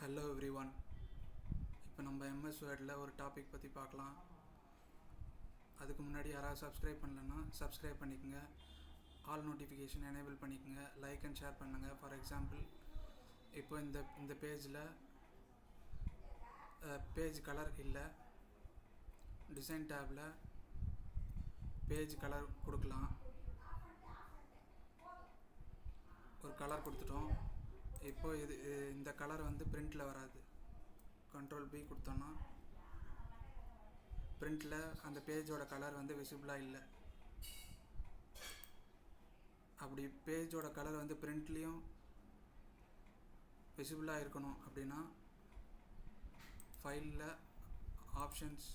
Hello everyone. இப்போ நம்ம MS வேர்டில் ஒரு டாபிக் பற்றி பார்க்கலாம். அதுக்கு முன்னாடி யாராவது சப்ஸ்கிரைப் பண்ணலன்னா சப்ஸ்கிரைப் பண்ணிக்கோங்க. ஆல் நோட்டிஃபிகேஷன் எனேபிள் பண்ணிக்கோங்க. லைக் அண்ட் ஷேர் பண்ணுங்கள். ஃபார் எக்ஸாம்பிள், இப்போ இந்த பேஜில் பேஜ் கலர் இல்லை. டிசைன் டேபில் பேஜ் கலர் கொடுக்கலாம். ஒரு கலர் கொடுத்துட்டோம். இப்போ இந்த கலர் பிரிண்டில் வராது. கண்ட்ரோல் பி கொடுத்தோன்னா பிரிண்டில் அந்த பேஜோட கலர் விசிபிளாக இல்லை. அப்படி பேஜோட கலர் பிரிண்ட்லேயும் விசிபிளாக இருக்கணும் அப்படின்னா ஃபைலில் ஆப்ஷன்ஸ்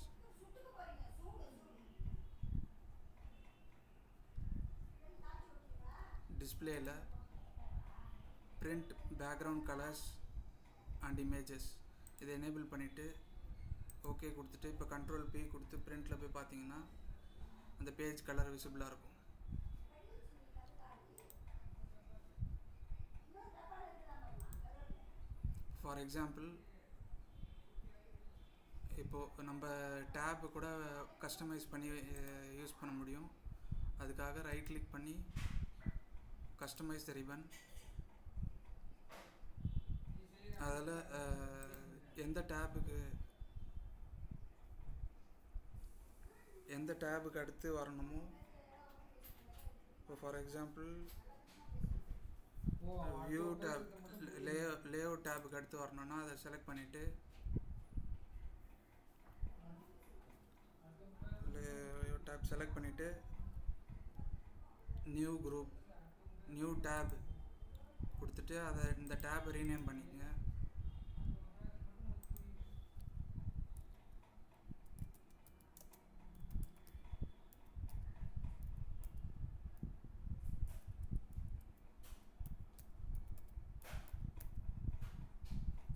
டிஸ்பிளேயில் print background colors and images இதை எனேபிள் பண்ணிவிட்டு ஓகே கொடுத்துட்டு இப்போ கண்ட்ரோல் பி கொடுத்து பிரிண்டில் போய் பார்த்தீங்கன்னா அந்த பேஜ் கலர் விசிபிளாக இருக்கும். ஃபார் எக்ஸாம்பிள், இப்போது நம்ம டேப் கூட கஸ்டமைஸ் பண்ணி யூஸ் பண்ண முடியும். அதுக்காக ரைட் கிளிக் பண்ணி கஸ்டமைஸ் த ரிப்பன், அதில் எந்த டேபுக்கு அடுத்து வரணுமோ, இப்போ for example view tab layout டேபுக்கு அடுத்து வரணும்னா அதை செலக்ட் பண்ணிவிட்டு லேஅவுட் டேப் செலக்ட் பண்ணிவிட்டு நியூ குரூப் நியூ டேப் கொடுத்துட்டு அதை இந்த டேபை ரீநேம் பண்ணிக்கங்க.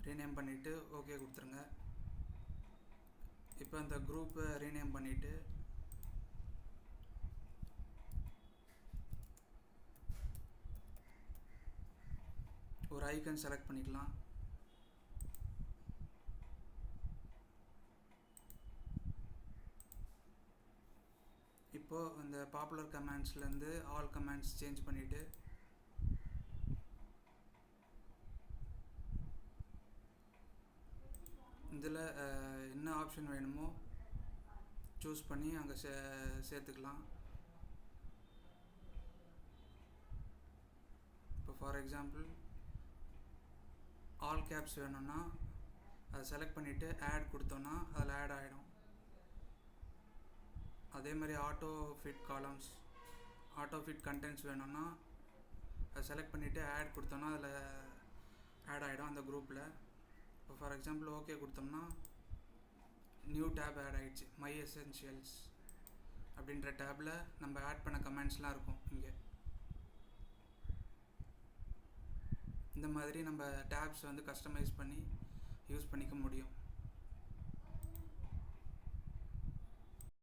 ரீநேம் பண்ணிவிட்டு ஓகே கொடுத்துருங்க. இப்போ அந்த குரூப்பை ரீநேம் பண்ணிவிட்டு ஒரு ஐக்கன் செலக்ட் பண்ணிக்கலாம். இப்போது இந்த பாப்புலர் கமெண்ட்ஸ்லேருந்து ஆல் கமெண்ட்ஸ் சேஞ்ச் பண்ணிவிட்டு இதில் என்ன ஆப்ஷன் வேணுமோ சூஸ் பண்ணி அங்கே சேர்த்துக்கலாம். இப்போ ஃபார் எக்ஸாம்பிள் ஆல் கேப்ஸ் வேணும்னா அதை செலக்ட் பண்ணிவிட்டு ஆட் கொடுத்தோன்னா அதில் ஆட் ஆகிடும். அதே மாதிரி auto fit columns, auto fit contents வேணும்னா அதை செலக்ட் பண்ணிவிட்டு ஆட் கொடுத்தோன்னா அதில் ஆட் ஆகிடும் அந்த குரூப்பில். இப்போ ஃபார் எக்ஸாம்பிள் ஓகே கொடுத்தோம்னா நியூ டேப் ஆட் ஆகிடுச்சு. மை எசென்ஷியல்ஸ் அப்படின்ற டேப்பில் நம்ம ஆட் பண்ண கமெண்ட்ஸ்லாம் இருக்கும். இங்கே இந்த மாதிரி நம்ம டேப்ஸ் கஸ்டமைஸ் பண்ணி யூஸ் பண்ணிக்க முடியும்.